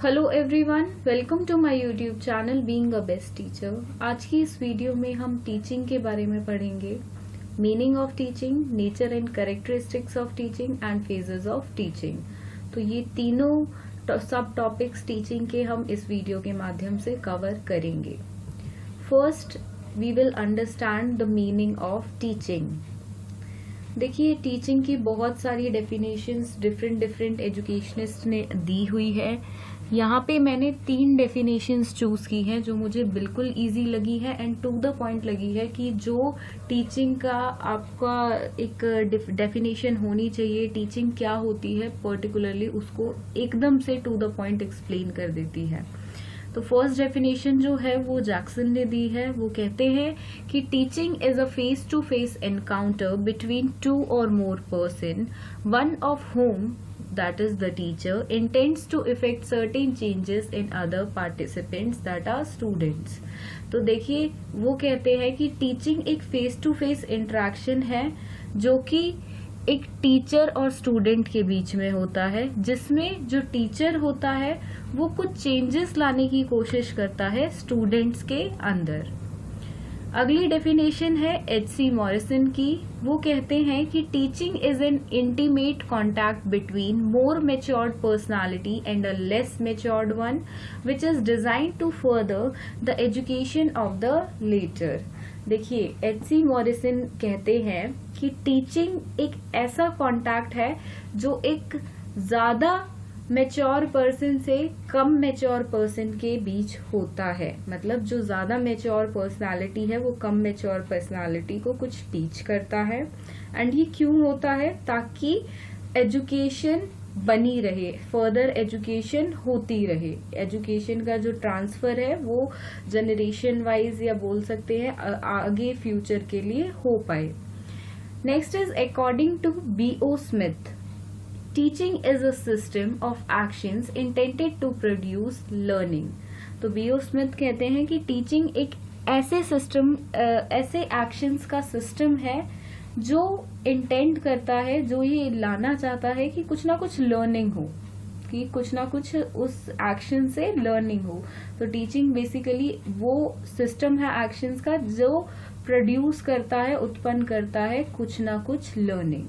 Hello everyone, welcome to my YouTube channel being a best teacher. आज की इस video में हम टीचिंग के बारे में पढ़ेंगे। Meaning of teaching, nature and characteristics of teaching and phases of teaching. तो ये तीनों सब टॉपिक्स टीचिंग के हम इस वीडियो के माध्यम से कवर करेंगे। First we will understand the meaning of teaching. देखिए, टीचिंग की बहुत सारी डेफिनेशंस डिफरेंट एजुकेशनिस्ट ने दी हुई है। यहाँ पे मैंने 3 डेफिनेशंस चूज की हैं जो मुझे बिल्कुल इजी लगी है एंड टू द पॉइंट लगी है कि जो टीचिंग का आपका एक डेफिनेशन होनी चाहिए, टीचिंग क्या होती है पर्टिकुलरली, उसको एकदम से टू द पॉइंट एक्सप्लेन कर देती है। तो फर्स्ट डेफिनेशन जो है वो जैक्सन ने दी है। वो कहते हैं कि teaching is a face to face encounter between 2 or more person, one of whom, that is the teacher, intends to effect certain changes in other participants, that are students। तो देखिए, वो कहते हैं कि टीचिंग एक फेस टू फेस इंटरेक्शन है जो कि एक टीचर और स्टूडेंट के बीच में होता है, जिसमें जो टीचर होता है वो कुछ चेंजेस लाने की कोशिश करता है स्टूडेंट्स के अंदर। अगली डेफिनेशन है H.C. मॉरिसन की। वो कहते हैं कि teaching is an intimate contact between more matured personality and a less matured one, which is design to further the education of the latter. देखिए, H.C. मॉरिसन कहते हैं कि टीचिंग एक ऐसा कॉन्टैक्ट है जो एक ज्यादा मैच्योर पर्सन से कम मैच्योर पर्सन के बीच होता है। मतलब जो ज्यादा मैच्योर पर्सनालिटी है वो कम मैच्योर पर्सनालिटी को कुछ टीच करता है। एंड ये क्यों होता है? ताकि एजुकेशन बनी रहे, फर्दर एजुकेशन होती रहे। एजुकेशन का जो ट्रांसफर है वो जनरेशन वाइज या बोल सकते हैं आगे फ्यूचर के लिए हो पाए। Next is according to B.O. Smith, teaching is a system of actions intended to produce learning. तो B.O. स्मिथ कहते हैं कि टीचिंग एक ऐसे सिस्टम, ऐसे एक्शंस का सिस्टम है जो इंटेंड करता है, जो ये लाना चाहता है कि कुछ ना कुछ लर्निंग हो, कि कुछ ना कुछ उस एक्शन से लर्निंग हो। तो टीचिंग बेसिकली वो सिस्टम है एक्शंस का जो प्रोड्यूस करता है, उत्पन्न करता है कुछ ना कुछ लर्निंग।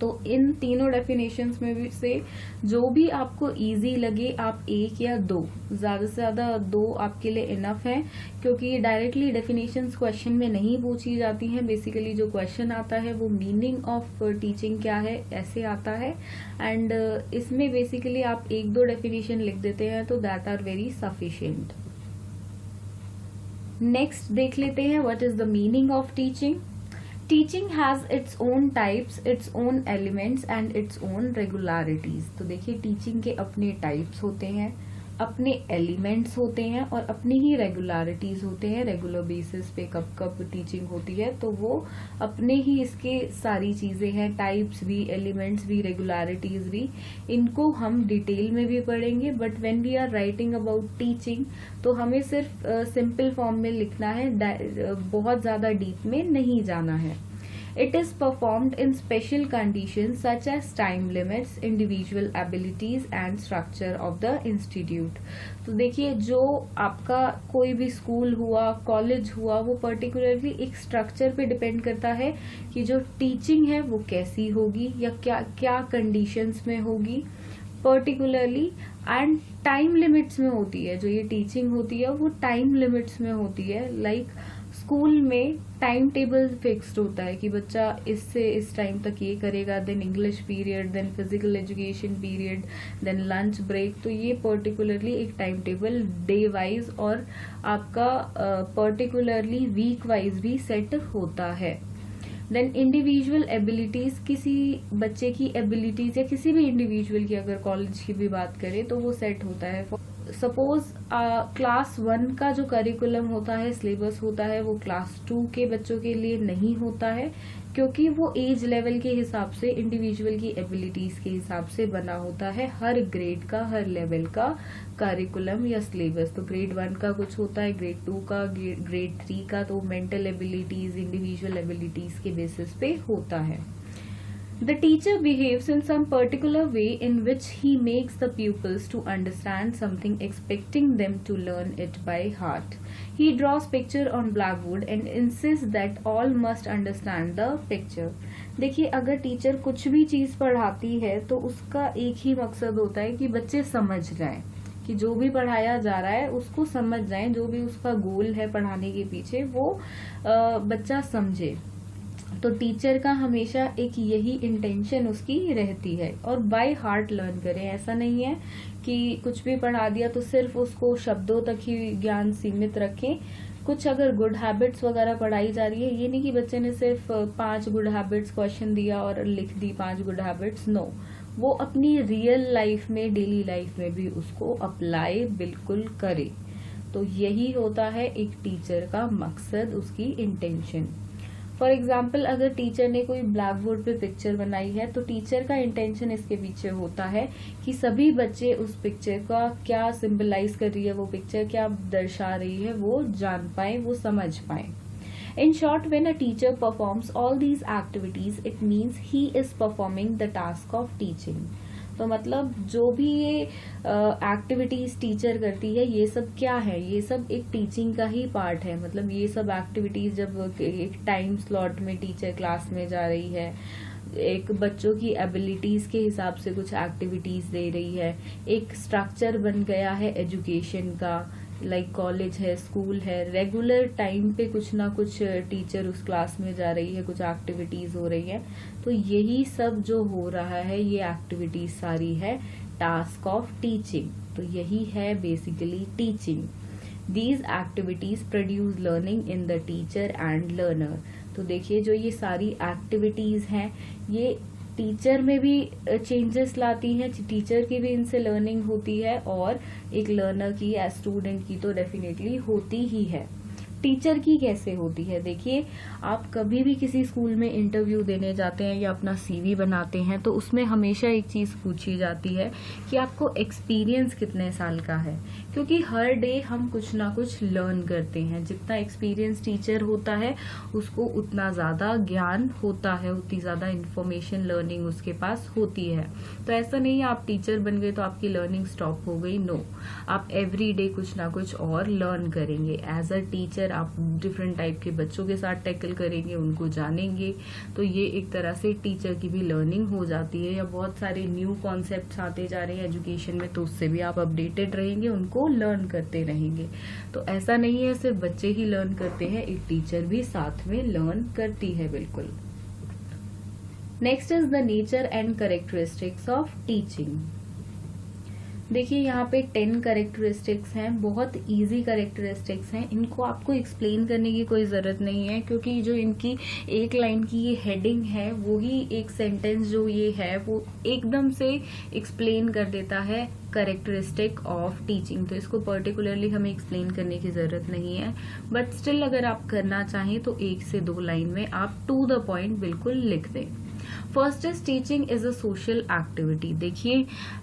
तो इन तीनों डेफिनेशंस में भी से जो भी आपको इजी लगे, आप एक या दो, ज्यादा से ज्यादा 2 आपके लिए इनफ है, क्योंकि डायरेक्टली डेफिनेशंस क्वेश्चन में नहीं पूछी जाती हैं। बेसिकली जो क्वेश्चन आता है वो मीनिंग ऑफ टीचिंग क्या है ऐसे आता है, एंड इसमें बेसिकली आप 1-2 डेफिनेशन लिख देते हैं तो that are very sufficient. Next देख लेते हैं what is the meaning of teaching. Teaching has its own types, its own elements and its own regularities। तो देखिए, टीचिंग के अपने टाइप्स होते हैं, अपने एलिमेंट्स होते हैं और अपनी ही रेगुलरिटीज होते हैं। रेगुलर बेसिस पे कब कब टीचिंग होती है तो वो अपने ही इसके सारी चीजें हैं, टाइप्स भी, एलिमेंट्स भी, रेगुलरिटीज भी। इनको हम डिटेल में भी पढ़ेंगे, but when we are writing about teaching तो हमें सिर्फ सिंपल फॉर्म में लिखना है, बहुत ज्यादा डीप में नहीं जाना है। It is performed in special conditions such as time limits, individual abilities and structure of the institute। तो देखिए, जो आपका कोई भी स्कूल हुआ, कॉलेज हुआ, वो पर्टिकुलरली एक स्ट्रक्चर पे डिपेंड करता है कि जो टीचिंग है वो कैसी होगी या क्या क्या कंडीशंस में होगी पर्टिकुलरली, एंड टाइम लिमिट्स में होती है। जो ये टीचिंग होती है वो टाइम लिमिट्स में होती है। लाइक स्कूल में टाइम टेबल फिक्स्ड होता है कि बच्चा इससे इस टाइम तक ये करेगा, then English period, then physical education period, then lunch break. तो ये पर्टिकुलरली एक टाइम टेबल डे वाइज और आपका पर्टिकुलरली वीक वाइज भी सेट होता है। देन इंडिविजुअल एबिलिटीज, किसी बच्चे की एबिलिटीज या किसी भी इंडिविजुअल की अगर कॉलेज की भी बात करें तो वो सेट होता है। सपोज क्लास 1 का जो करिकुलम होता है, सिलेबस होता है, वो क्लास 2 के बच्चों के लिए नहीं होता है, क्योंकि वो एज लेवल के हिसाब से, इंडिविजुअल की एबिलिटीज के हिसाब से बना होता है हर ग्रेड का, हर लेवल का करिकुलम या सिलेबस। तो ग्रेड 1 का कुछ होता है, ग्रेड 2 का, ग्रेड 3 का, तो मेंटल एबिलिटीज, इंडिविजुअल एबिलिटीज के बेसिस पे होता है। The teacher behaves in some particular way in which he makes the pupils to understand something, expecting them to learn it by heart. He draws picture on blackboard and insists that all must understand the picture. देखिए, अगर teacher कुछ भी चीज पढ़ाती है तो उसका एक ही मकसद होता है कि बच्चे समझ जाएं, कि जो भी पढ़ाया जा रहा है उसको समझ जाएं, जो भी उसका गोल है पढ़ाने के पीछे वो बच्चा समझे। तो टीचर का हमेशा एक यही इंटेंशन उसकी रहती है। और बाय हार्ट लर्न करें, ऐसा नहीं है कि कुछ भी पढ़ा दिया तो सिर्फ उसको शब्दों तक ही ज्ञान सीमित रखें। कुछ अगर गुड हैबिट्स वगैरह पढ़ाई जा रही है, ये नहीं कि बच्चे ने सिर्फ 5 गुड हैबिट्स क्वेश्चन दिया और लिख दी 5 गुड हैबिट्स, नो, वो अपनी रियल लाइफ में, डेली लाइफ में भी उसको अप्लाई बिल्कुल करे। तो यही होता है एक टीचर का मकसद, उसकी इंटेंशन। फॉर एग्जाम्पल, अगर टीचर ने कोई ब्लैक बोर्ड पे पिक्चर बनाई है तो टीचर का इंटेंशन इसके पीछे होता है कि सभी बच्चे उस पिक्चर का क्या सिंबलाइज कर रही है, वो पिक्चर क्या दर्शा रही है, वो जान पाए, वो समझ पाए। In short, when a teacher performs all these activities, it means he is performing the task of teaching. तो मतलब जो भी ये एक्टिविटीज टीचर करती है, ये सब क्या है, ये सब एक टीचिंग का ही पार्ट है। मतलब ये सब एक्टिविटीज जब एक टाइम स्लॉट में टीचर क्लास में जा रही है, एक बच्चों की एबिलिटीज के हिसाब से कुछ एक्टिविटीज दे रही है, एक स्ट्रक्चर बन गया है एजुकेशन का, लाइक कॉलेज है, स्कूल है, रेगुलर टाइम पे कुछ ना कुछ टीचर उस क्लास में जा रही है, कुछ एक्टिविटीज हो रही है। तो यही सब जो हो रहा है, ये एक्टिविटीज सारी है टास्क ऑफ टीचिंग। तो यही है basically teaching. These activities produce learning in the teacher and learner. तो देखिए, जो ये सारी एक्टिविटीज हैं, ये टीचर में भी चेंजेस लाती हैं, टीचर की भी इनसे लर्निंग होती है और एक लर्नर की या स्टूडेंट की तो डेफिनेटली होती ही है। टीचर की कैसे होती है, देखिए, आप कभी भी किसी स्कूल में इंटरव्यू देने जाते हैं या अपना सीवी बनाते हैं तो उसमें हमेशा एक चीज पूछी जाती है कि आपको एक्सपीरियंस कितने साल का है, क्योंकि हर डे हम कुछ ना कुछ लर्न करते हैं। जितना एक्सपीरियंस टीचर होता है उसको उतना ज्यादा ज्ञान होता है, उतनी ज्यादा इंफॉर्मेशन लर्निंग उसके पास होती है। तो ऐसा नहीं है आप टीचर बन गए तो आपकी लर्निंग स्टॉप हो गई, नो, आप एवरी डे कुछ ना कुछ और लर्न करेंगे। एज अ टीचर आप डिफरेंट टाइप के बच्चों के साथ टैकल करेंगे, उनको जानेंगे, तो ये एक तरह से टीचर की भी लर्निंग हो जाती है। या बहुत सारे न्यू कॉन्सेप्ट्स आते जा रहे हैं एजुकेशन में, तो उससे भी आप अपडेटेड रहेंगे, उनको लर्न करते रहेंगे। तो ऐसा नहीं है सिर्फ बच्चे ही लर्न करते हैं, एक टीचर भी साथ में लर्न करती है बिल्कुल। Next is the nature and characteristics of teaching. देखिए, यहाँ पे 10 कैरेक्टरिस्टिक्स हैं, बहुत इजी कैरेक्टरिस्टिक्स हैं। इनको आपको एक्सप्लेन करने की कोई जरूरत नहीं है, क्योंकि जो इनकी एक लाइन की ये हेडिंग है, वो ही एक सेंटेंस जो ये है वो एकदम से एक्सप्लेन कर देता है कैरेक्टरिस्टिक ऑफ टीचिंग। तो इसको पर्टिकुलरली हमें एक्सप्लेन करने की जरूरत नहीं है, बट स्टिल अगर आप करना चाहें तो 1 से 2 लाइन में आप टू द पॉइंट बिल्कुल लिख दें। First is teaching is a social activity. देखिए,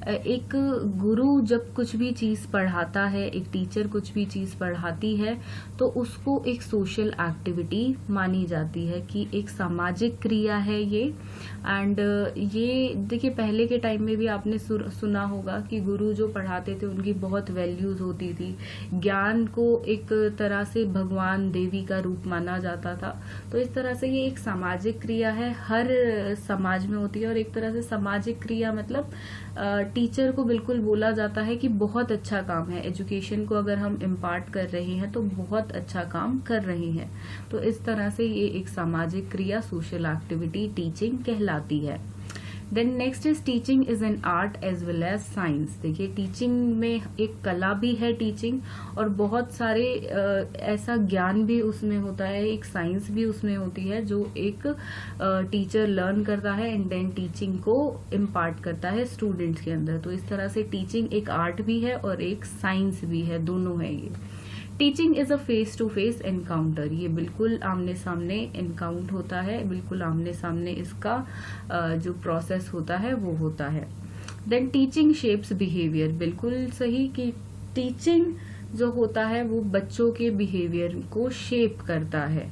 एक गुरु जब कुछ भी चीज पढ़ाता है, एक टीचर कुछ भी चीज पढ़ाती है, तो उसको एक सोशल एक्टिविटी मानी जाती है, कि एक सामाजिक क्रिया है ये। एंड ये देखिए, पहले के टाइम में भी आपने सुना होगा कि गुरु जो पढ़ाते थे उनकी बहुत वैल्यूज होती थी, ज्ञान को एक तरह से भगवान देवी का रूप माना जाता था। तो इस तरह से ये एक सामाजिक क्रिया है, हर समाज में होती है। और एक तरह से सामाजिक क्रिया मतलब टीचर को बिल्कुल बोला जाता है कि बहुत अच्छा काम है, एजुकेशन को अगर हम इम्पार्ट कर रहे हैं तो बहुत अच्छा काम कर रहे हैं। तो इस तरह से ये एक सामाजिक क्रिया, सोशल एक्टिविटी टीचिंग कहलाती है। Then next is teaching is an art as well as science. देखिए, टीचिंग में एक कला भी है टीचिंग, और बहुत सारे ऐसा ज्ञान भी उसमें होता है, एक साइंस भी उसमें होती है जो एक टीचर लर्न करता है एंड देन टीचिंग को इम्पार्ट करता है स्टूडेंट्स के अंदर। तो इस तरह से टीचिंग एक आर्ट भी है और एक साइंस भी है, दोनों है ये। Teaching is a face to face encounter. ये बिल्कुल आमने सामने एनकाउंट होता है, बिल्कुल आमने सामने इसका जो प्रोसेस होता है वो होता है। Then teaching shapes behaviour. बिल्कुल सही कि टीचिंग जो होता है वो बच्चों के बिहेवियर को शेप करता है।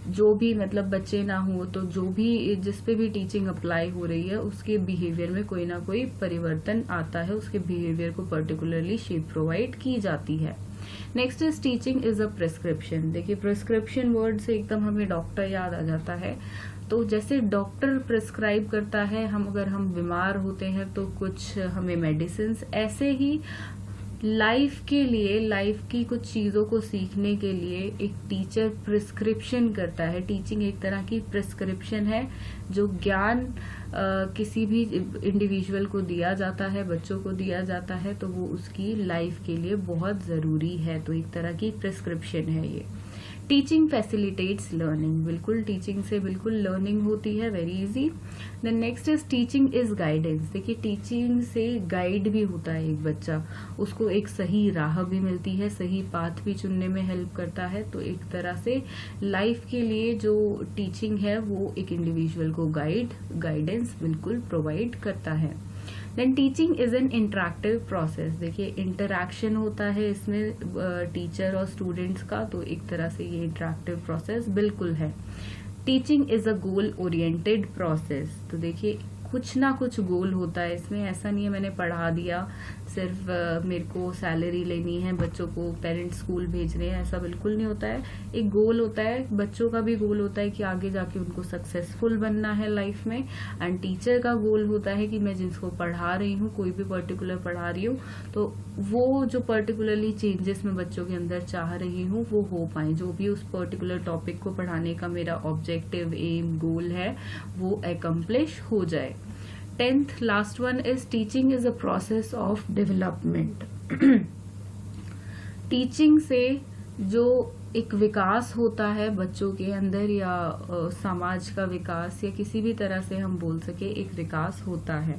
जो भी मतलब बच्चे ना हो तो जो भी जिस पे भी टीचिंग अप्लाई हो रही है उसके बिहेवियर में कोई ना कोई परिवर्तन आता है, उसके बिहेवियर को पर्टिकुलरली शेप प्रोवाइड की जाती है। Next is teaching is a prescription. देखिए प्रिस्क्रिप्शन वर्ड से एकदम हमें डॉक्टर याद आ जाता है। तो जैसे डॉक्टर प्रिस्क्राइब करता है, अगर हम बीमार होते हैं तो कुछ हमें मेडिसिन, ऐसे ही लाइफ के लिए, लाइफ की कुछ चीजों को सीखने के लिए एक टीचर प्रिस्क्रिप्शन करता है। टीचिंग एक तरह की प्रिस्क्रिप्शन है, जो ज्ञान किसी भी इंडिविजुअल को दिया जाता है, बच्चों को दिया जाता है, तो वो उसकी लाइफ के लिए बहुत जरूरी है। तो एक तरह की प्रिस्क्रिप्शन है ये। Teaching facilitates learning. बिल्कुल टीचिंग से बिल्कुल लर्निंग होती है, very easy. Then next is teaching is guidance. देखिए टीचिंग से गाइड भी होता है एक बच्चा, उसको एक सही राह भी मिलती है, सही पाथ भी चुनने में हेल्प करता है। तो एक तरह से लाइफ के लिए जो टीचिंग है वो एक इंडिविजुअल को गाइडेंस बिल्कुल प्रोवाइड करता है। Then teaching is an interactive process. देखिए इंटरैक्शन होता है इसमें टीचर और स्टूडेंट्स का, तो एक तरह से ये इंटरैक्टिव प्रोसेस बिल्कुल है। Teaching is a goal oriented process. तो देखिए कुछ ना कुछ गोल होता है इसमें, ऐसा नहीं है मैंने पढ़ा दिया सिर्फ मेरे को सैलरी लेनी है, बच्चों को पेरेंट्स स्कूल भेज रहे हैं, ऐसा बिल्कुल नहीं होता है। एक गोल होता है, बच्चों का भी गोल होता है कि आगे जाके उनको सक्सेसफुल बनना है लाइफ में, एंड टीचर का गोल होता है कि मैं जिसको पढ़ा रही हूँ, कोई भी पर्टिकुलर पढ़ा रही हूँ, तो वो जो पर्टिकुलरली चेंजेस मैं बच्चों के अंदर चाह रही हूँ वो हो पाए, जो भी उस पर्टिकुलर टॉपिक को पढ़ाने का मेरा ऑब्जेक्टिव, एम, गोल है वो एकम्प्लिश हो जाए। 10th last one is teaching is a process of development. Teaching से जो एक विकास होता है बच्चों के अंदर, या समाज का विकास, या किसी भी तरह से हम बोल सके एक विकास होता है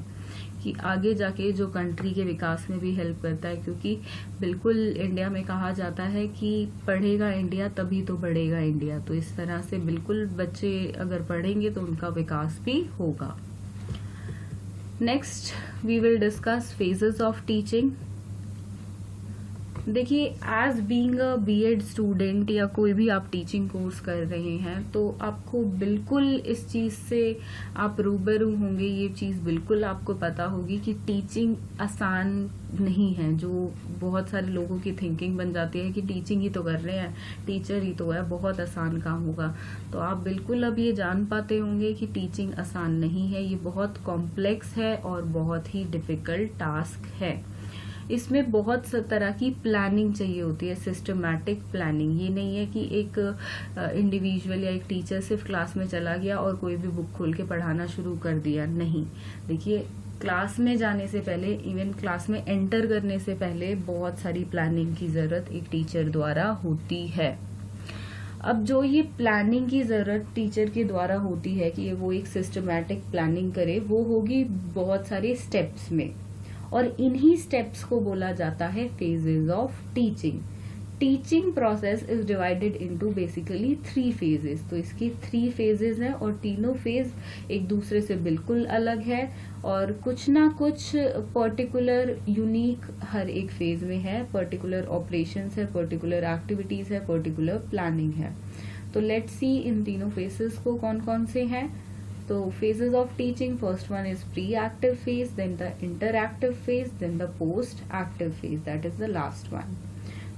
कि आगे जाके जो कंट्री के विकास में भी हेल्प करता है। क्योंकि बिल्कुल इंडिया में कहा जाता है कि पढ़ेगा इंडिया तभी तो बढ़ेगा इंडिया। तो इस तरह से बिल्कुल बच्चे अगर पढ़ेंगे तो उनका विकास भी होगा। Next we will discuss phases of teaching. देखिए as being a BEd student या कोई भी आप टीचिंग कोर्स कर रहे हैं तो आपको बिल्कुल इस चीज से आप रूबरू होंगे, ये चीज बिल्कुल आपको पता होगी कि टीचिंग आसान नहीं है। जो बहुत सारे लोगों की थिंकिंग बन जाती है कि टीचिंग ही तो कर रहे हैं, टीचर ही तो है, बहुत आसान काम होगा। तो आप बिल्कुल अब ये जान पाते होंगे कि टीचिंग आसान नहीं है, ये बहुत कॉम्प्लेक्स है और बहुत ही डिफिकल्ट टास्क है। इसमें बहुत तरह की प्लानिंग चाहिए होती है, सिस्टमैटिक प्लानिंग। ये नहीं है कि एक इंडिविजुअल या एक टीचर सिर्फ क्लास में चला गया और कोई भी बुक खोल के पढ़ाना शुरू कर दिया, नहीं। देखिए क्लास में जाने से पहले, इवन क्लास में एंटर करने से पहले बहुत सारी प्लानिंग की जरूरत एक टीचर द्वारा होती है। अब जो ये प्लानिंग की जरूरत टीचर के द्वारा होती है कि वो एक सिस्टमैटिक प्लानिंग करे, वो होगी बहुत सारे स्टेप्स में, और इन्हीं स्टेप्स को बोला जाता है phases of teaching. Teaching process is divided into basically 3 phases. तो इसकी 3 फेजेस हैं और तीनों फेज एक दूसरे से बिल्कुल अलग है और कुछ ना कुछ पर्टिकुलर यूनिक हर एक फेज में है। पर्टिकुलर ऑपरेशंस है, पर्टिकुलर एक्टिविटीज है, पर्टिकुलर प्लानिंग है। तो लेट्स सी इन तीनों फेजेस को कौन कौन से हैं। So phases of teaching, first one is pre-active phase, then the interactive phase, then the post-active phase, that is the last one.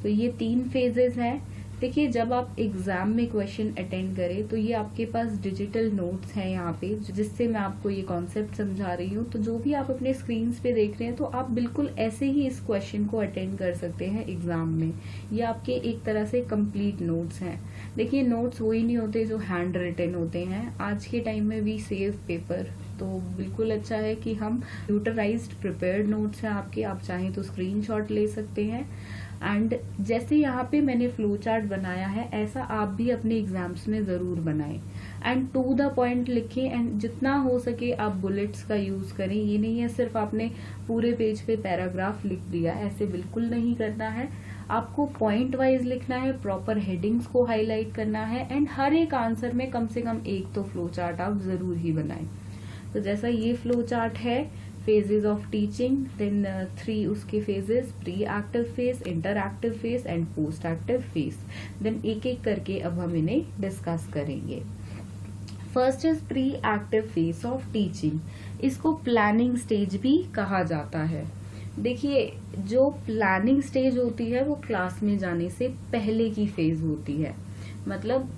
तो ये 3 phases हैं। देखिए जब आप एग्जाम में क्वेश्चन अटेंड करें तो ये आपके पास डिजिटल नोट्स हैं यहाँ पे, जिससे मैं आपको ये कॉन्सेप्ट समझा रही हूँ। तो जो भी आप अपने स्क्रीन पे देख रहे हैं तो आप बिल्कुल ऐसे ही इस क्वेश्चन को अटेंड कर सकते हैं एग्जाम में। ये आपके एक तरह से कंप्लीट नोट्स हैं। देखिए नोट्स वही नहीं होते जो हैंड रिटन होते हैं। आज के टाइम में वी सेव पेपर, तो बिल्कुल अच्छा है कि हम कंप्यूटराइज्ड प्रिपेयर्ड नोट्स हैं आपके, आप चाहें तो स्क्रीनशॉट ले सकते हैं। एंड जैसे यहाँ पे मैंने फ्लो चार्ट बनाया है, ऐसा आप भी अपने एग्जाम्स में जरूर बनाएं एंड टू द पॉइंट लिखें, एंड जितना हो सके आप बुलेट्स का यूज करें। ये नहीं है सिर्फ आपने पूरे पेज पे पैराग्राफ लिख दिया, ऐसे बिल्कुल नहीं करना है। आपको पॉइंट वाइज लिखना है, प्रॉपर हेडिंग्स को हाईलाइट करना है, एंड हर एक आंसर में कम से कम एक तो फ्लो चार्ट आप जरूर ही बनाएं। तो जैसा ये फ्लो चार्ट है, phases of teaching, then 3 उसके phases, pre-active phase, interactive phase and post-active phase. Then एक एक करके अब हम इन्हें discuss करेंगे. First is pre-active phase of teaching. इसको planning stage भी कहा जाता है. देखिए, जो प्लानिंग स्टेज होती है वो क्लास में जाने से पहले की फेज होती है. मतलब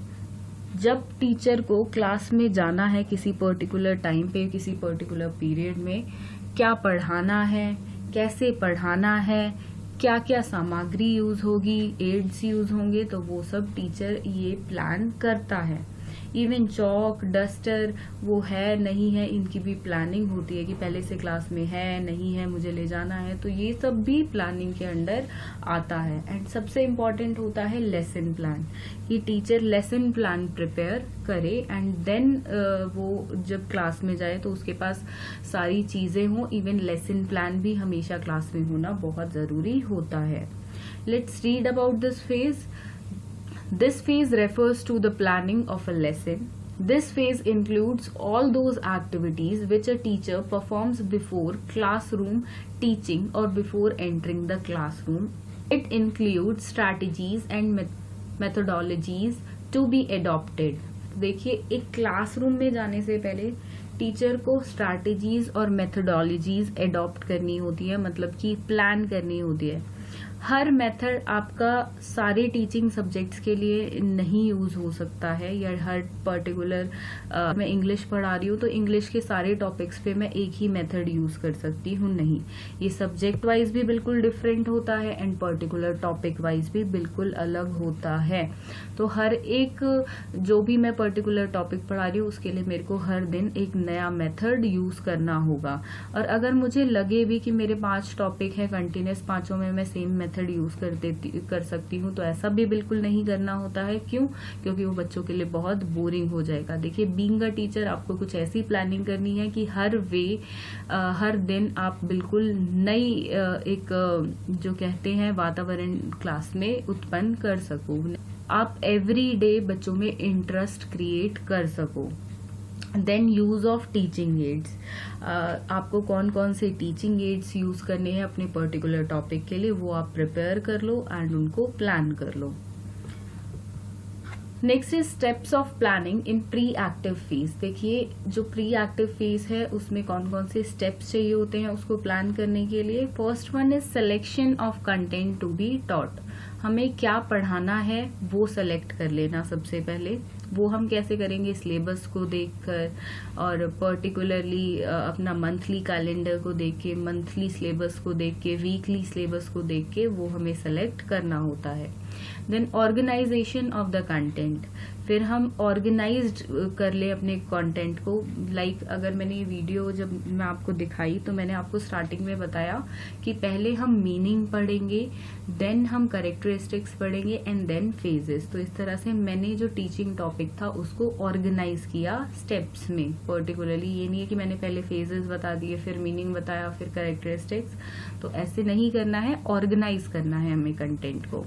जब टीचर को क्लास में जाना है किसी पर्टिकुलर टाइम पे, किसी पर्टिकुलर पीरियड में, क्या पढ़ाना है, कैसे पढ़ाना है, क्या क्या सामग्री यूज होगी, एड्स यूज होंगे, तो वो सब टीचर ये प्लान करता है. इवन चौक, डस्टर वो है नहीं है, इनकी भी प्लानिंग होती है कि पहले से क्लास में है नहीं है, मुझे ले जाना है, तो ये सब भी प्लानिंग के अंडर आता है. एंड सबसे इम्पोर्टेंट होता है लेसन प्लान, कि टीचर लेसन प्लान प्रिपेयर करे एंड देन वो जब क्लास में जाए तो उसके पास सारी चीजें हों. इवन लेसन प्लान भी हमेशा क्लास में होना बहुत जरूरी होता है. Let's read about this phase. This phase refers to the planning of a lesson. This phase includes all those activities which a teacher performs before classroom teaching or before entering the classroom. It includes strategies and methodologies to be adopted. देखिए, एक classroom में जाने से पहले teacher को strategies और methodologies adopt करनी होती है, मतलब कि प्लान करनी होती है. हर मेथड आपका सारे टीचिंग सब्जेक्ट्स के लिए नहीं यूज हो सकता है, या हर पर्टिकुलर मैं इंग्लिश पढ़ा रही हूँ तो इंग्लिश के सारे टॉपिक्स पे मैं एक ही मेथड यूज कर सकती हूँ, नहीं. ये सब्जेक्ट वाइज भी बिल्कुल डिफरेंट होता है एंड पर्टिकुलर टॉपिक वाइज भी बिल्कुल अलग होता है. तो हर एक जो भी मैं पर्टिकुलर टॉपिक पढ़ा रही हूँ उसके लिए मेरे को हर दिन एक नया मेथड यूज करना होगा. और अगर मुझे लगे भी कि मेरे 5 टॉपिक है कंटिन्यूस, पांचों में मैं सेम मेथड यूज कर सकती हूँ, तो ऐसा भी बिल्कुल नहीं करना होता है. क्यों? क्योंकि वो बच्चों के लिए बहुत बोरिंग हो जाएगा. देखिए, बीइंग अ टीचर आपको कुछ ऐसी प्लानिंग करनी है कि हर दिन आप बिल्कुल नई एक जो कहते हैं वातावरण क्लास में उत्पन्न कर सको. आप एवरी डे बच्चों में इंटरेस्ट क्रिएट कर सको. Then use of teaching aids. आपको कौन कौन से टीचिंग एड्स यूज करने हैं अपने पर्टिकुलर टॉपिक के लिए, वो आप प्रिपेयर कर लो एंड उनको प्लान कर लो. Next is steps of planning in pre active phase. देखिए, जो प्री एक्टिव फेज है उसमें कौन कौन से स्टेप्स चाहिए होते हैं उसको प्लान करने के लिए. First one is selection of content to be taught. हमें क्या पढ़ाना है वो सेलेक्ट कर लेना सबसे पहले. वो हम कैसे करेंगे? सिलेबस को देखकर और पर्टिकुलरली अपना मंथली कैलेंडर को देख के, मंथली सिलेबस को देख के, वीकली सिलेबस को देख के वो हमें सेलेक्ट करना होता है. Then organisation of the content. फिर हम ऑर्गेनाइज्ड कर ले अपने कंटेंट को. लाइक अगर मैंने ये वीडियो जब मैं आपको दिखाई तो मैंने आपको स्टार्टिंग में बताया कि पहले हम मीनिंग पढ़ेंगे, देन हम कैरेक्टरिस्टिक्स पढ़ेंगे एंड देन फेजेस. तो इस तरह से मैंने जो टीचिंग टॉपिक था उसको ऑर्गेनाइज किया स्टेप्स में. पर्टिकुलरली ये नहीं है कि मैंने पहले फेजेस बता दिए, फिर मीनिंग बताया, फिर कैरेक्टरिस्टिक्स. तो ऐसे नहीं करना है, ऑर्गेनाइज करना है हमें कंटेंट को.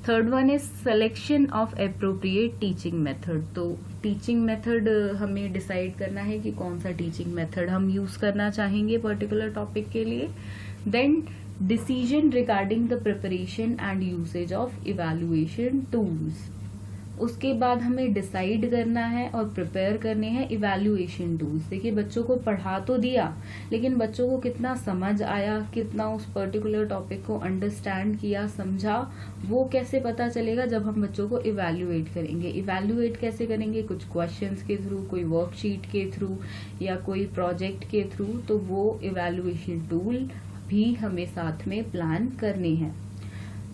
Third one is selection of appropriate teaching method. तो टीचिंग मेथड हमें डिसाइड करना है कि कौन सा टीचिंग मेथड हम यूज करना चाहेंगे पर्टिकुलर टॉपिक के लिए. Then decision regarding the preparation and usage of evaluation tools. उसके बाद हमें डिसाइड करना है और प्रिपेयर करने हैं इवैल्यूएशन टूल्स. देखिए, बच्चों को पढ़ा तो दिया, लेकिन बच्चों को कितना समझ आया, कितना उस पर्टिकुलर टॉपिक को अंडरस्टैंड किया, समझा, वो कैसे पता चलेगा? जब हम बच्चों को इवैल्यूएट करेंगे. इवैल्यूएट कैसे करेंगे? कुछ क्वेश्चंस के थ्रू, कोई वर्कशीट के थ्रू या कोई प्रोजेक्ट के थ्रू. तो वो इवैल्यूएशन टूल भी हमें साथ में प्लान करने हैं.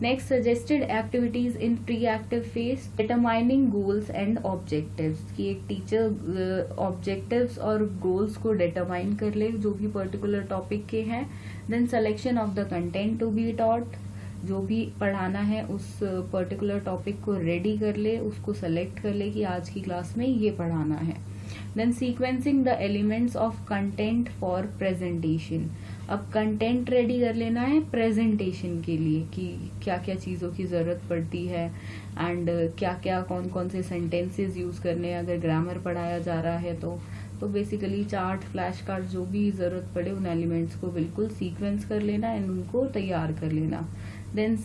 Next, suggested activities in pre-active phase, determining goals and objectives. कि एक टीचर ऑब्जेक्टिव्स और गोल्स को डिटरमाइन कर ले जो भी पर्टिकुलर टॉपिक के हैं. Then selection of the content to be taught. जो भी पढ़ाना है उस पर्टिकुलर टॉपिक को रेडी कर ले, उसको सेलेक्ट कर ले कि आज की क्लास में ये पढ़ाना है. Then sequencing the elements of content for presentation. अब कंटेंट रेडी कर लेना है प्रेजेंटेशन के लिए कि क्या क्या चीज़ों की ज़रूरत पड़ती है एंड क्या क्या कौन कौन से सेंटेंसेस यूज़ करने हैं. अगर ग्रामर पढ़ाया जा रहा है तो तो बेसिकली चार्ट, फ्लैश कार्ड, जो भी जरूरत पड़े उन एलिमेंट्स को बिल्कुल सीक्वेंस कर लेना एंड उनको तैयार कर लेना। Then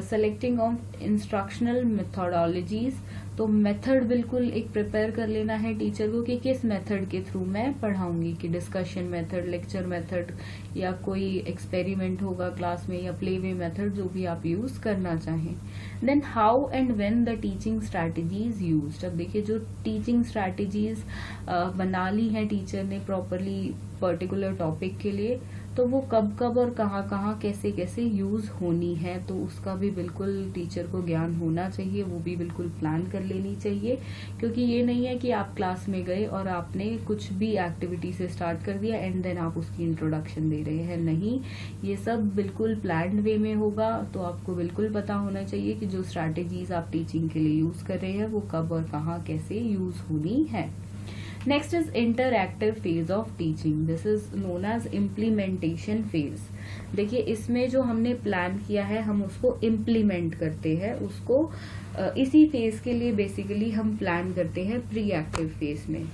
selecting of instructional methodologies, तो मेथड बिल्कुल एक प्रिपेयर कर लेना है टीचर को कि किस मेथड के थ्रू मैं पढ़ाऊंगी, कि डिस्कशन मेथड, लेक्चर मेथड, या कोई एक्सपेरिमेंट होगा क्लास में, या प्ले वे मेथड, जो भी आप यूज करना चाहें। Then how and when the teaching strategies used. अब देखिए जो टीचिंग स्ट्रैटेजीज बना ली है टीचर ने प्रॉपरली पर्टिकुलर टॉपिक के लिए, तो वो कब कब और कहाँ कहाँ कैसे कैसे यूज होनी है, तो उसका भी बिल्कुल टीचर को ज्ञान होना चाहिए, वो भी बिल्कुल प्लान कर लेनी चाहिए। क्योंकि ये नहीं है कि आप क्लास में गए और आपने कुछ भी एक्टिविटी से स्टार्ट कर दिया एंड देन आप उसकी इंट्रोडक्शन दे रहे हैं, नहीं, ये सब बिल्कुल प्लान्ड वे में होगा। तो आपको बिल्कुल पता होना चाहिए कि जो स्ट्रैटेजीज आप टीचिंग के लिए यूज कर रहे हैं वो कब और कहाँ कैसे यूज होनी है। Next is interactive phase of teaching. This is known as implementation phase. देखिए इसमें जो हमने प्लान किया है हम उसको इम्प्लीमेंट करते हैं, उसको इसी फेज के लिए बेसिकली हम प्लान करते हैं प्री एक्टिव फेज में।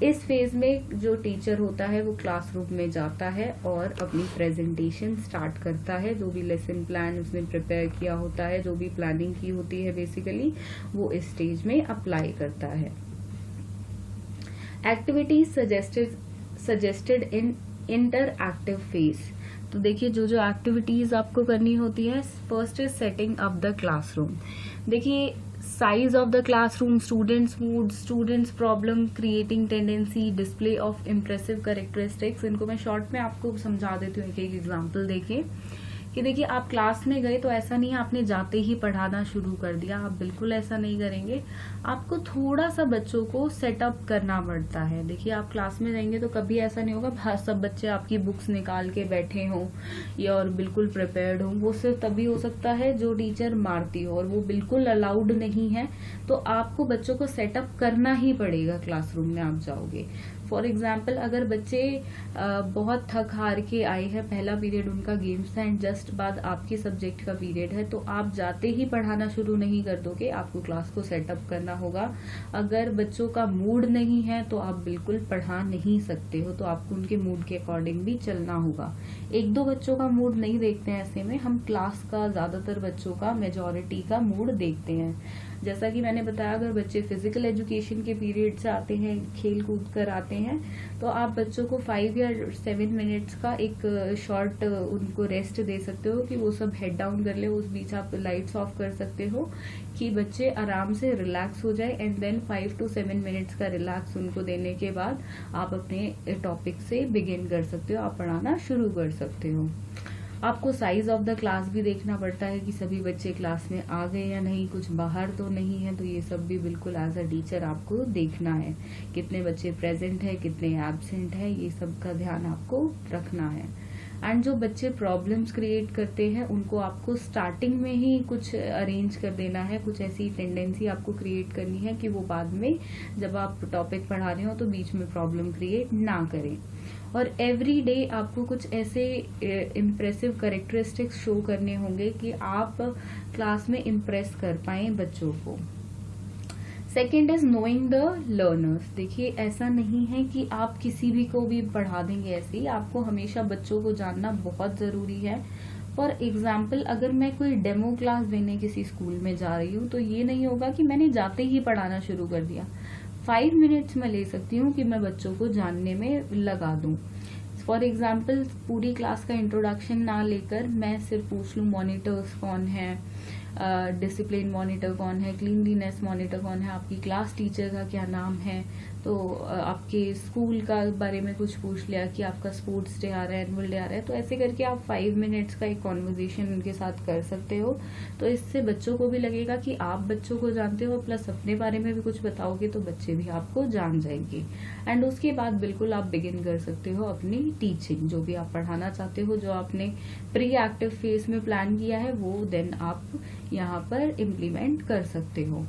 इस फेज में जो टीचर होता है वो क्लासरूम में जाता है और अपनी प्रेजेंटेशन स्टार्ट करता है। जो भी लेसन प्लान उसने प्रिपेयर किया होता है, जो भी प्लानिंग की होती है बेसिकली, वो इस स्टेज में अप्लाई करता है। Activities suggested in interactive phase. तो देखिए जो जो एक्टिविटीज आपको करनी होती है, first is setting up the classroom. देखिए size of the classroom, students mood, students problem, creating tendency, display of impressive characteristics. इनको मैं शॉर्ट में आपको समझा देती हूँ, एक एग्जाम्पल देखिए कि देखिए आप क्लास में गए तो ऐसा नहीं है आपने जाते ही पढ़ाना शुरू कर दिया, आप बिल्कुल ऐसा नहीं करेंगे। आपको थोड़ा सा बच्चों को सेटअप करना पड़ता है। देखिए आप क्लास में जाएंगे तो कभी ऐसा नहीं होगा सब बच्चे आपकी बुक्स निकाल के बैठे हों या और बिल्कुल प्रिपेयर्ड हों। वो सिर्फ तभी हो सकता है जो टीचर मारती हो, और वो बिल्कुल अलाउड नहीं है। तो आपको बच्चों को सेटअप करना ही पड़ेगा क्लासरूम में आप जाओगे। फॉर एग्जाम्पल अगर बच्चे बहुत थक हार के आए हैं, पहला पीरियड उनका गेम्स था एंड जस्ट बाद आपके सब्जेक्ट का पीरियड है, तो आप जाते ही पढ़ाना शुरू नहीं कर दोगे, आपको क्लास को सेटअप करना होगा। अगर बच्चों का मूड नहीं है तो आप बिल्कुल पढ़ा नहीं सकते हो, तो आपको उनके मूड के अकॉर्डिंग भी चलना होगा। एक दो बच्चों का मूड नहीं देखते हैं, ऐसे में हम क्लास का, ज्यादातर बच्चों का, मेजॉरिटी का मूड देखते हैं। जैसा कि मैंने बताया, अगर बच्चे फिजिकल एजुकेशन के पीरियड से आते हैं, खेल कूद कर आते हैं, तो आप बच्चों को 5 या 7 मिनट्स का एक शॉर्ट उनको रेस्ट दे सकते हो कि वो सब हेड डाउन कर ले। उस बीच आप लाइट्स ऑफ कर सकते हो कि बच्चे आराम से रिलैक्स हो जाए एंड देन 5 to 7 मिनट्स का रिलैक्स उनको देने के बाद आप अपने टॉपिक से बिगिन कर सकते हो, आप पढ़ाना शुरू कर सकते हो। आपको साइज ऑफ द क्लास भी देखना पड़ता है कि सभी बच्चे क्लास में आ गए या नहीं, कुछ बाहर तो नहीं है, तो ये सब भी बिल्कुल एज अ टीचर आपको देखना है। कितने बच्चे प्रेजेंट है, कितने एब्सेंट है, ये सब का ध्यान आपको रखना है। एंड जो बच्चे प्रॉब्लम्स क्रिएट करते हैं उनको आपको स्टार्टिंग में ही कुछ अरेंज कर देना है, कुछ ऐसी टेंडेंसी आपको क्रिएट करनी है कि वो बाद में जब आप टॉपिक पढ़ा रहे हो तो बीच में प्रॉब्लम क्रिएट ना करें। और एवरी डे आपको कुछ ऐसे इम्प्रेसिव कैरेक्टरिस्टिक्स शो करने होंगे कि आप क्लास में इम्प्रेस कर पाए बच्चों को। Second is knowing the learners. देखिए ऐसा नहीं है कि आप किसी भी को भी पढ़ा देंगे ऐसे ही, आपको हमेशा बच्चों को जानना बहुत जरूरी है। फॉर एग्जाम्पल अगर मैं कोई डेमो क्लास देने किसी स्कूल में जा रही हूँ तो ये नहीं होगा कि मैंने जाते ही पढ़ाना शुरू कर दिया। 5 मिनट्स में ले सकती हूँ कि मैं बच्चों को जानने में लगा दूं। फॉर एग्जाम्पल पूरी क्लास का इंट्रोडक्शन ना लेकर मैं सिर्फ पूछ लूँ मॉनिटर्स कौन है, डिसिप्लिन मॉनिटर कौन है, क्लीनलीनेस मॉनिटर कौन है, आपकी क्लास टीचर का क्या नाम है, तो आपके स्कूल का बारे में कुछ पूछ लिया कि आपका स्पोर्ट्स डे आ रहा है, एनुअल डे आ रहा है, तो ऐसे करके आप 5 मिनट्स का एक कॉन्वर्जेशन उनके साथ कर सकते हो। तो इससे बच्चों को भी लगेगा कि आप बच्चों को जानते हो, प्लस अपने बारे में भी कुछ बताओगे तो बच्चे भी आपको जान जाएंगे। एंड उसके बाद बिल्कुल आप बिगिन कर सकते हो अपनी टीचिंग, जो भी आप पढ़ाना चाहते हो, जो आपने प्री एक्टिव फेज में प्लान किया है वो देन आप यहाँ पर इम्प्लीमेंट कर सकते हो।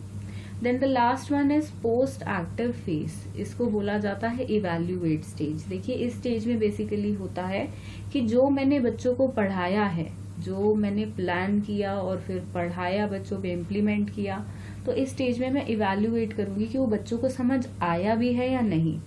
Then the last one is post active phase, इसको बोला जाता है इवैल्यूएट स्टेज। देखिए इस स्टेज में बेसिकली होता है कि जो मैंने बच्चों को पढ़ाया है, जो मैंने प्लान किया और फिर पढ़ाया, बच्चों पे इम्प्लीमेंट किया, तो इस स्टेज में मैं इवैल्यूएट करूंगी कि वो बच्चों को समझ आया भी है या नहीं।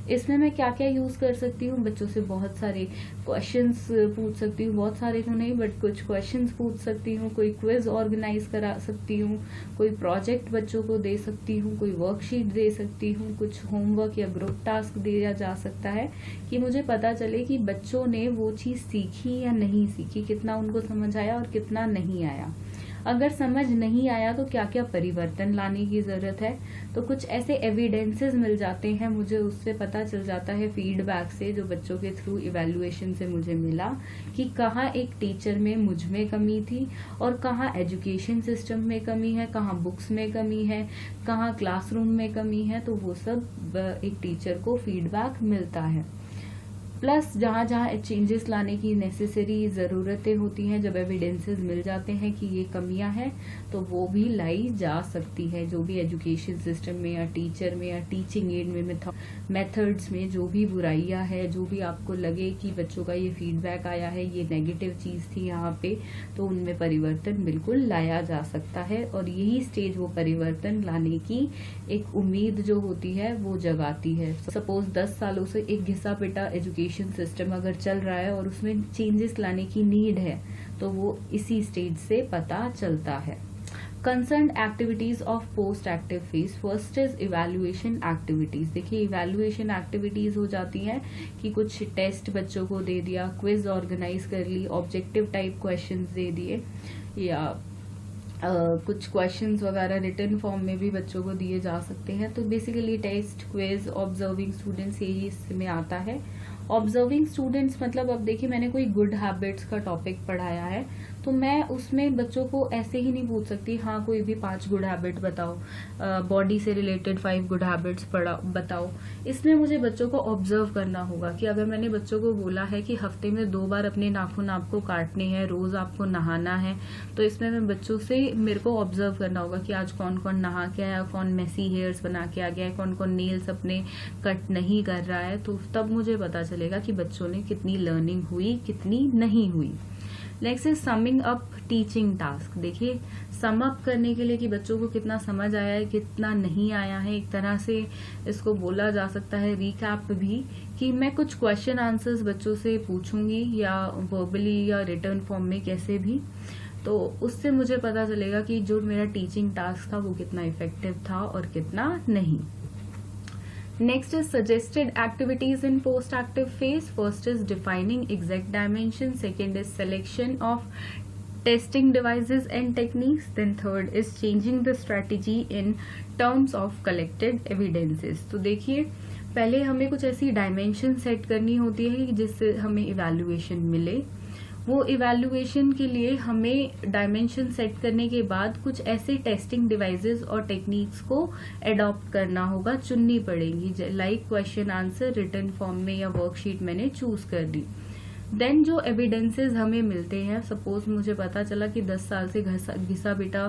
इसमें मैं क्या क्या यूज कर सकती हूँ, बच्चों से बहुत सारे क्वेश्चंस पूछ सकती हूँ, बहुत सारे तो नहीं बट कुछ क्वेश्चंस पूछ सकती हूँ, कोई क्विज ऑर्गेनाइज करा सकती हूँ, कोई प्रोजेक्ट बच्चों को दे सकती हूँ, कोई वर्कशीट दे सकती हूँ, कुछ होमवर्क या ग्रुप टास्क दिया जा सकता है कि मुझे पता चले कि बच्चों ने वो चीज सीखी या नहीं सीखी, कितना उनको समझ आया और कितना नहीं आया। अगर समझ नहीं आया तो क्या क्या परिवर्तन लाने की जरूरत है। तो कुछ ऐसे एविडेंसेस मिल जाते हैं मुझे, उससे पता चल जाता है फीडबैक से, जो बच्चों के थ्रू इवैल्यूएशन से मुझे मिला कि कहाँ एक टीचर में मुझ में कमी थी और कहाँ एजुकेशन सिस्टम में कमी है, कहाँ बुक्स में कमी है, कहाँ क्लासरूम में कमी है। तो वो सब एक टीचर को फीडबैक मिलता है। प्लस जहाँ जहाँ चेंजेस लाने की नेसेसरी ज़रूरतें होती हैं, जब एविडेंसेस मिल जाते हैं कि ये कमियां हैं, तो वो भी लाई जा सकती है। जो भी एजुकेशन सिस्टम में या टीचर में या टीचिंग एड में मेथड्स में जो भी बुराइयां है, जो भी आपको लगे कि बच्चों का ये फीडबैक आया है, ये नेगेटिव चीज़ थी यहाँ पे, तो उनमें परिवर्तन बिल्कुल लाया जा सकता है। और यही स्टेज वो परिवर्तन लाने की एक उम्मीद जो होती है वो जगाती है। सपोज 10 सालों से एक घिसा पिटा एजुकेशन सिस्टम अगर चल रहा है और उसमें चेंजेस लाने की नीड है, तो वो इसी स्टेज से पता चलता है। Concern activities of post active phase. First is evaluation activities. देखिए इवैल्यूएशन एक्टिविटीज हो जाती हैं कि कुछ टेस्ट बच्चों को दे दिया, क्विज ऑर्गेनाइज कर ली, ऑब्जेक्टिव टाइप क्वेश्चंस दे दिए, या कुछ क्वेश्चंस वगैरह रिटन फॉर्म में भी बच्चों को दिए जा सकते हैं। तो basically test, quiz, observing students यही इसमें आता है। ऑब्जर्विंग स्टूडेंट्स मतलब अब देखिए मैंने कोई गुड हैबिट्स का टॉपिक पढ़ाया है, तो मैं उसमें बच्चों को ऐसे ही नहीं पूछ सकती हाँ कोई भी 5 गुड हैबिट बताओ, बॉडी से रिलेटेड 5 गुड हैबिट्स बताओ। इसमें मुझे बच्चों को ऑब्जर्व करना होगा कि अगर मैंने बच्चों को बोला है कि हफ्ते में 2 बार अपने नाखून आपको काटने हैं, रोज आपको नहाना है, तो इसमें मैं बच्चों से मेरे को ऑब्जर्व करना होगा कि आज कौन कौन नहा के आया, कौन मेसी हेयर्स बना के आ गया है, कौन कौन नेल्स अपने कट नहीं कर रहा है। तो तब मुझे पता चलेगा कि बच्चों ने कितनी लर्निंग हुई, कितनी नहीं हुई। Next is summing up teaching task. देखिए सम अप करने के लिए कि बच्चों को कितना समझ आया है, कितना नहीं आया है, एक तरह से इसको बोला जा सकता है रिकैप भी, कि मैं कुछ क्वेश्चन आंसर्स बच्चों से पूछूंगी या वर्बली या रिटर्न फॉर्म में कैसे भी, तो उससे मुझे पता चलेगा कि जो मेरा टीचिंग टास्क था वो कितना इफेक्टिव था और कितना नहीं। Next is suggested activities in post-active phase. First is defining exact dimensions. Second is selection of testing devices and techniques. Then third is changing the strategy in terms of collected evidences. तो देखिए पहले हमें कुछ ऐसी dimension set करनी होती है जिससे हमें इवैल्यूएशन मिले। वो इवैल्यूएशन के लिए हमें डायमेंशन सेट करने के बाद कुछ ऐसे टेस्टिंग डिवाइसेस और टेक्निक्स को एडॉप्ट करना होगा, चुननी पड़ेगी। Like question answer written form में या वर्कशीट मैंने चूज कर दी। देन जो एविडेंसेस हमें मिलते हैं, सपोज मुझे पता चला कि 10 साल से घिसा पिटा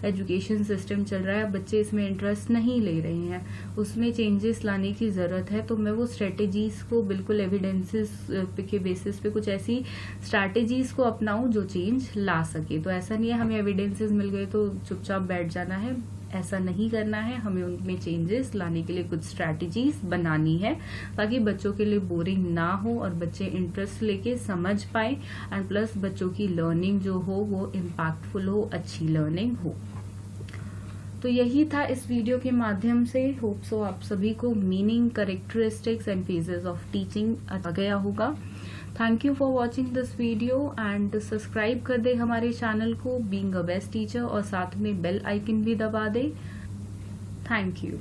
एजुकेशन सिस्टम चल रहा है, बच्चे इसमें इंटरेस्ट नहीं ले रहे हैं, उसमें चेंजेस लाने की जरूरत है, तो मैं वो स्ट्रेटेजीज को बिल्कुल एविडेंसेस के बेसिस पे कुछ ऐसी स्ट्रैटेजीज को अपनाऊं जो चेंज ला सके। तो ऐसा नहीं है हमें एविडेंसेस मिल गए तो चुपचाप बैठ जाना है, ऐसा नहीं करना है। हमें उनमें चेंजेस लाने के लिए कुछ स्ट्रैटेजीज बनानी है ताकि बच्चों के लिए बोरिंग ना हो और बच्चे इंटरेस्ट लेके समझ पाए, एंड प्लस बच्चों की लर्निंग जो हो वो इम्पैक्टफुल हो, अच्छी लर्निंग हो। तो यही था इस वीडियो के माध्यम से। होप सो आप सभी को meaning, characteristics and phases of teaching आ गया होगा। Thank you for watching this video and subscribe कर दे हमारे चैनल को बीइंग अ बेस्ट टीचर, और साथ में बेल आइकन भी दबा दे। Thank you.